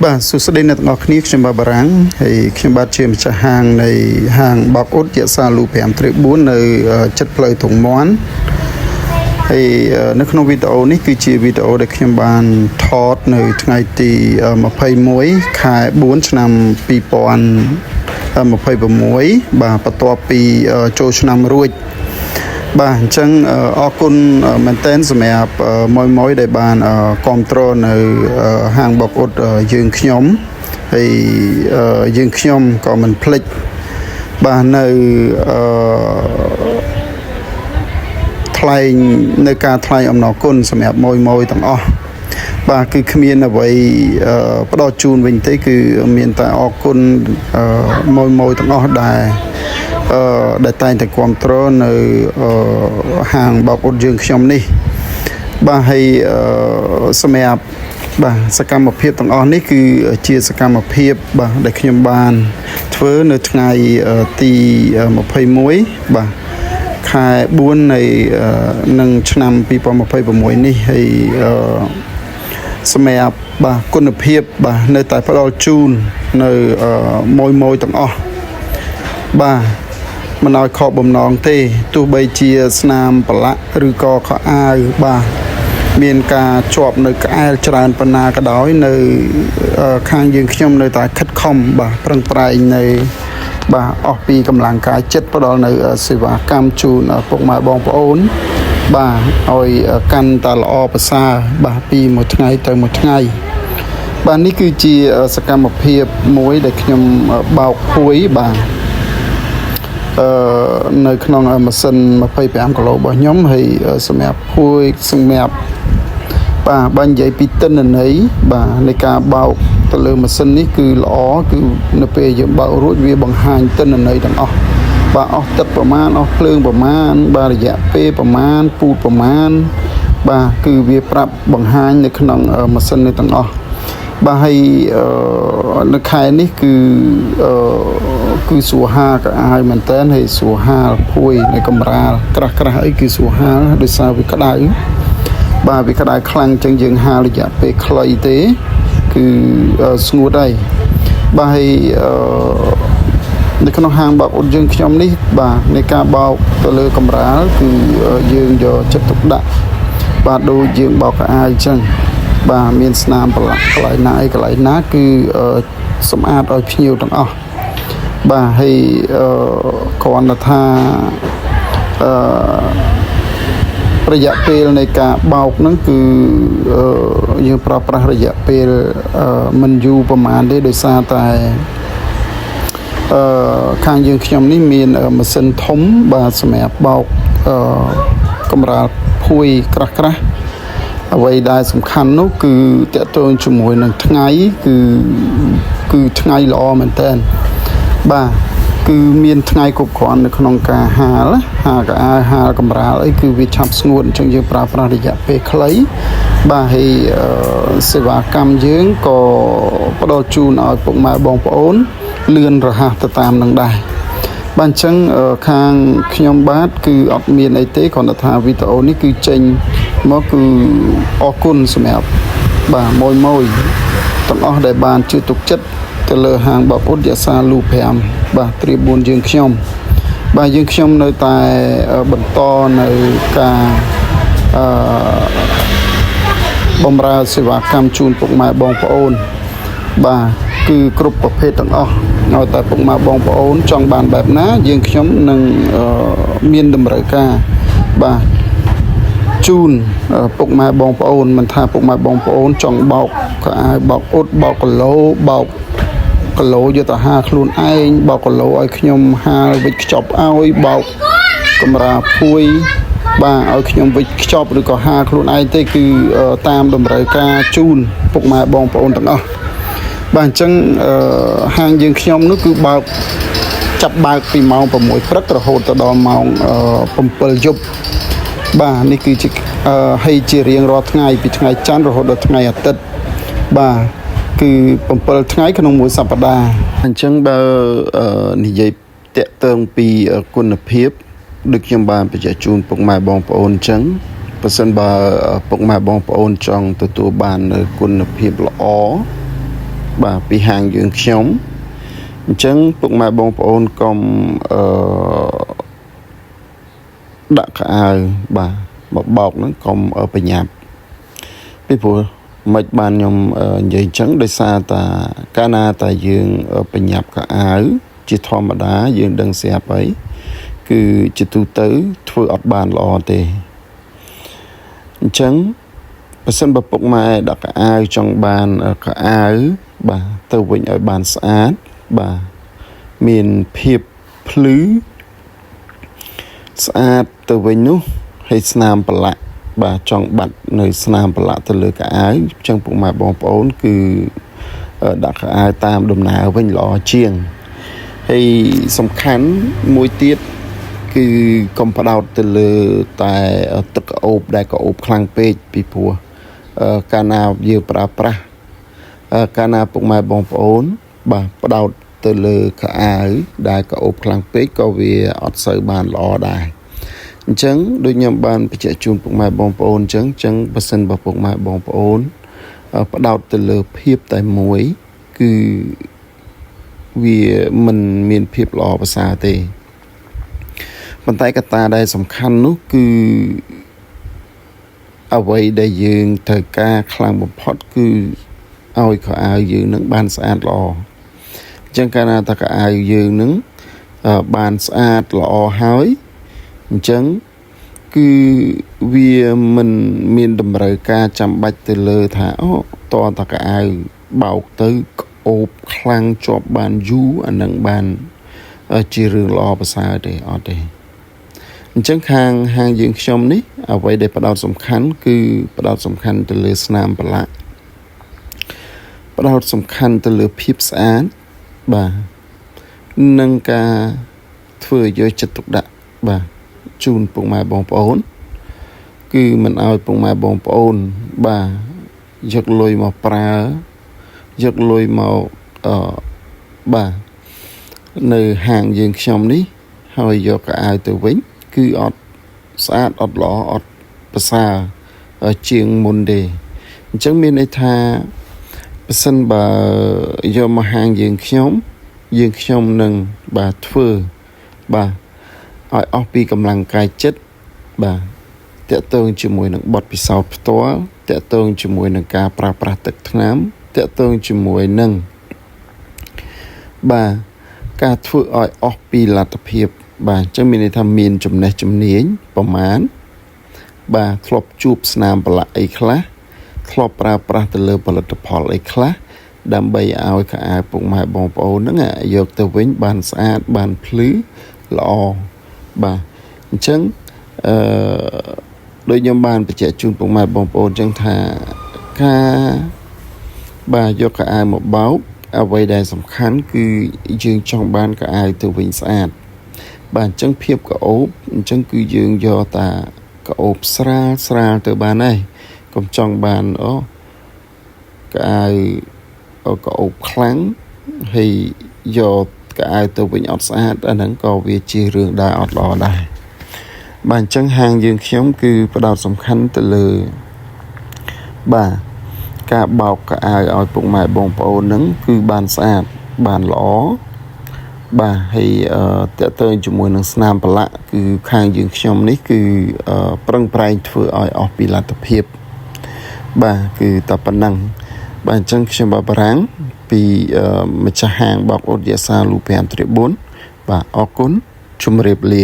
បាទសួស្តីអ្នកទាំងអស់គ្នាខ្ញុំបាទបារាំងហើយខ្ញុំបាទជាម្ចាស់ហាងនៃហាងបោកអ៊ុតជាសាលូ5/4នៅចិត្តផ្លូវធំមន់ហើយនៅក្នុងវីដេអូនេះគឺជាវីដេអូដែលខ្ញុំបានថតនៅថ្ងៃទី21ខែ4ឆ្នាំ2026បាទបន្ទាប់ពីចូលឆ្នាំរួចបាទអញ្ចឹងអរគុណមែនទែនសម្រាប់ម៉ួយដែលបានគ្រប់គ្រងនៅហាងបោកអ៊ុតយើងខ្ញុំហើយយើងខ្ញុំក៏មិនភ្លេចបាទនៅថ្លែងនៅការថ្លែងអំណរគុណសម្រាប់ម៉ួយទាំងអស់បាទគឺគ្មានអ្វីផ្ដល់ជូនវិញទេគឺមានតែអរគុណម៉ួយទាំងអស់ដែលតែងតែគ្រប់គ្រងនៅហាងបោកអ៊ុតយើងខ្ញុំនេះបាទហើយសម្រាប់បាទសកម្មភាពទាំងអស់នេះគឺជាសកម្មភាពបាទដែលខ្ញុំបានធ្វើនៅថ្ងៃទី21បាទខែ4នៃនឹងឆ្នាំ2026នេះហើយសម្រាប់បាទគុណភាពបាទនៅតែផ្ដល់ជូននៅម៉ួយទាំងអស់បាទមិនឲ្យខកបំណងទេទោះបីជាស្នាមប្រឡាក់ឬក៏ខោអាវបាទមានការជាប់នៅក្អែលច្រើនប៉ុណ្ណាក៏ដោយនៅខាងយើងខ្ញុំនៅតែខិតខំបាទប្រឹងប្រែងនៅបាទអស់ពីកម្លាំងកាយចិត្តផ្ដល់នៅសេវាកម្មជូនពុកម៉ែបងប្អូនបាទឲ្យកាន់តែល្អប្រសើរបាទពីមួយថ្ងៃទៅមួយថ្ងៃបាទនេះគឺជាសកម្មភាពមួយដែលខ្ញុំបោកភួយបាទនៅក្នុងម៉ាស៊ីន25គីឡូរបស់ខ្ញុំហើយសម្រាប់ភួយសម្រាប់បាទបើនិយាយពីទិន្នន័យបាទនៃការបោកទៅលើម៉ាស៊ីននេះគឺល្អគឺនៅពេលយើងបោករួចវាបង្ហាញទិន្នន័យទាំងអស់បាទអស់ទឹកប្រមាណអស់ភ្លើងប្រមាណបាទរយៈពេលប្រមាណពូតប្រមាណបាទគឺវាប្រាប់បង្ហាញនៅក្នុងម៉ាស៊ីននេះទាំងអស់បាទហើយនៅខែនេះគឺស្រួលហាលក៏ឲ្យមែនតើហើយស្រួលហាលភួយនៅកំរាលក្រាស់អីគឺស្រួលហាលដោយសារវាក្តៅបាទវាក្តៅខ្លាំងចឹងយើងហាលរយៈពេលខ្លីទេគឺស្ងួតហើយបាទហើយនៅក្នុងហាងបោកអ៊ុតយើងខ្ញុំនេះបាទនៃការបោកទៅលើកំរាលគឺយើងយកចិត្តទុកដាក់បាទដូចយើងបោកកៅអៅចឹងបាទមានស្នាមប្រឡាក់កន្លែងណាអីកន្លែងណាគឺសម្អាតឲ្យភ្ញៀវទាំងអស់បាទហើយគ្រាន់តែថារយៈពេលនៃការបោកហ្នឹងគឺយើងប្រើប្រាស់រយៈពេលមិនយូរប្រហែលទេដោយសារតែខាងយើងខ្ញុំនេះមានម៉ាស៊ីនធំបាទសម្រាប់បោកកម្រាលភួយក្រាស់អ្វីដែលសំខាន់នោះគឺតកតងជាមួយនឹងថ្ងៃគឺថ្ងៃល្អមែនតើបាទគឺមានថ្ងៃគ្រប់គ្រាន់នៅក្នុងការហាលកៅអៅហាលកម្រាលអីគឺវាឆាប់ស្ងួតអញ្ចឹងយើងប្រើប្រាស់រយៈពេលខ្លីបាទហើយសេវាកម្មយើងក៏ផ្ដល់ជូនឲ្យពុកម៉ែបងប្អូនលឿនរហ័សទៅតាមនឹងដែរបាទអញ្ចឹងខាងខ្ញុំបាទគឺអត់មានអីទេគ្រាន់តែថាវីដេអូនេះគឺចេញមកគឺអរគុណសម្រាប់បាទម៉ួយទាំងអស់ដែលបានជឿទុកចិត្តទៅលើហាងបោកអ៊ុតយសាលូ5បាទ/4យើងខ្ញុំបាទយើងខ្ញុំនៅតែបន្តនៅការបម្រើសេវាកម្មជូនពុកម៉ែបងប្អូនបាទគឺគ្រប់ប្រភេទទាំងអស់ឲ្យតែពុកម៉ែបងប្អូនចង់បានបែបណាយើងខ្ញុំនឹងមានតម្រូវការបាទជូនពុកម៉ែបងប្អូនមិនថាពុកម៉ែបងប្អូនចង់បោកក៏អាចបោកអ៊ុតបោកគីឡូបោកគីឡូយកទៅហាខ្លួនឯងបោកគីឡូឲ្យខ្ញុំហាលវិចខ្ចប់ឲ្យបោកកម្រាលភួយបាទឲ្យខ្ញុំវិចខ្ចប់ឬក៏ហាខ្លួនឯងទេគឺតាមតម្រូវការជូនពុកម៉ែបងប្អូនទាំងអស់បាទអញ្ចឹងហាងយើងខ្ញុំនោះគឺចាប់បើកពីម៉ោង6ព្រឹករហូតដល់ម៉ោង7យប់បាទនេះគឺជាហើយជារៀងរាល់ថ្ងៃពីថ្ងៃច័ន្ទរហូតដល់ថ្ងៃអាទិត្យបាទគឺ7ថ្ងៃក្នុងមួយសប្តាហ៍អញ្ចឹងបើនិយាយតាក់ទងពីគុណភាពដូចខ្ញុំបានបញ្ជាក់ជូនពុកម៉ែបងប្អូនអញ្ចឹងបើសិនបើពុកម៉ែបងប្អូនចង់ទទួលបានគុណភាពល្អ បាទពីហាងយើងខ្ញុំអញ្ចឹងពុកម៉ែបងប្អូនកុំដាក់ខោអាវបាទមកបោកហ្នឹងកុំប្រញាប់ពីព្រោះមិនបានខ្ញុំនិយាយអញ្ចឹងដោយសារតែកាលណាតែយើងប្រញាប់ខោអាវជាធម្មតាយើងដឹងស្រាប់ហើយគឺជាទូទៅធ្វើអត់បានល្អទេអញ្ចឹងបើសិនបើពុកម៉ែដាក់ខោអាវចង់បានខោអាវបាទទៅវិញឲ្យបានស្អាតបាទមានភាពភ្លឺស្អាតទៅវិញនោះហើយស្នាមប្រឡាក់បាទចង់បាត់នៅស្នាមប្រឡាក់ទៅលើខោអាវអញ្ចឹងពុកម៉ែបងប្អូនគឺដាក់ខោអាវតាមដំណើរវិញល្អជាងហើយសំខាន់មួយទៀតគឺកុំផ្ដោតទៅលើតែទឹកក្អូបដែលក្អូបខ្លាំងពេកពីព្រោះកាលណាយើងប្រើប្រាស់កាលណាពុកម៉ែបងប្អូនបាទផ្ដោតទៅលើខោអាវដែលក្អូបខ្លាំងពេកក៏វាអត់សូវបានល្អដែរអញ្ចឹងដូចខ្ញុំបានបញ្ជាក់ជូនពុកម៉ែបងប្អូនអញ្ចឹងបើសិនបើពុកម៉ែបងប្អូនផ្ដោតទៅលើភាពតែមួយគឺវាមិនមានភាពល្អប្រសើរទេប៉ុន្តែកត្តាដែលសំខាន់នោះគឺអ្វីដែលយើងត្រូវការខ្លាំងបំផុតគឺឲ្យខោអាវយើងនឹងបានស្អាតល្អអញ្ចឹងកាលណាតខោអាវយើងនឹងបានស្អាតល្អហើយអញ្ចឹងគឺវាមិនមានតម្រូវការចាំបាច់ទៅលើថាតតខោអាវបោកទៅក្អូបខ្លាំងជាប់បានយូរអានឹងបានជារឿងល្អប្រសើរទេអត់ទេអញ្ចឹងខាងហាងយើងខ្ញុំនេះអ្វីដែលផ្ដោតសំខាន់គឺផ្ដោតសំខាន់ទៅលើស្នាមប្រឡាក់ផ្ដោតសំខាន់ទៅលើភាពស្អាតបាទនិងការធ្វើយកចិត្តទុកដាក់បាទជូនពុកម៉ែបងប្អូនគឺមិនឲ្យពុកម៉ែបងប្អូនបាទយកលុយមកប្រើយកលុយមកបាទនៅហាងយើងខ្ញុំនេះហើយយកកៅអៅទៅវិញគឺអត់ស្អាតអត់ល្អអត់ប្រសើរជាងមុនទេអញ្ចឹងមានន័យថាបើសិនបើយកមកហាងយើងខ្ញុំនឹងបាទធ្វើបាទឲ្យអស់ពីកម្លាំងកាយចិត្តបាទតកតងជាមួយនឹងបទពិសោធន៍ផ្ទាល់តកតងជាមួយនឹងការប្រើប្រាស់ទឹកថ្នាំតកតងជាមួយនឹងបាទការធ្វើឲ្យអស់ពីលទ្ធភាពបាទអញ្ចឹងមានន័យថាមានចំណេះជំនាញប្រមាណបាទធ្លាប់ជួបស្នាមប្រឡាក់អីខ្លះធ្លាប់ប្រើប្រាស់ទៅលើផលិតផលអីខ្លះដើម្បីឲ្យខោអាវពុកម៉ែបងប្អូនហ្នឹងយកទៅវិញបានស្អាតបានភ្លឺល្អបាទអញ្ចឹងដូចខ្ញុំបានបញ្ជាក់ជូនពុកម៉ែបងប្អូនអញ្ចឹងថាការបាទយកខោអាវមកបោកអ្វីដែលសំខាន់គឺយើងចង់បានកៅអៅទៅវិញស្អាតបាទអញ្ចឹងភាពក្អូបអញ្ចឹងគឺយើងយកតាក្អូបស្រាលទៅបានហើយកុំចង់បានកៅអៅក្អូបខ្លាំងហើយយកកៅអៅទៅវិញអត់ស្អាតអាហ្នឹងក៏វាជារឿងដែលអត់ល្អដែរបាទអញ្ចឹងហាងយើងខ្ញុំគឺផ្ដោតសំខាន់ទៅលើបាទការបោកកៅអៅឲ្យពុកម៉ែបងប្អូនហ្នឹងគឺបានស្អាតបានល្អបាទហើយតកតើជាមួយនឹងស្នាមប្រឡាក់គឺខាងយើងខ្ញុំនេះគឺប្រឹងប្រែងធ្វើឲ្យអស់ពីលទ្ធភាពបាទគឺតែប៉ុណ្ណឹងបាទអញ្ចឹងខ្ញុំបាទបារាំងពីម្ចាស់ហាងបោកអ៊ុតយាសាលូ5-4បាទអរគុណជម្រាបលា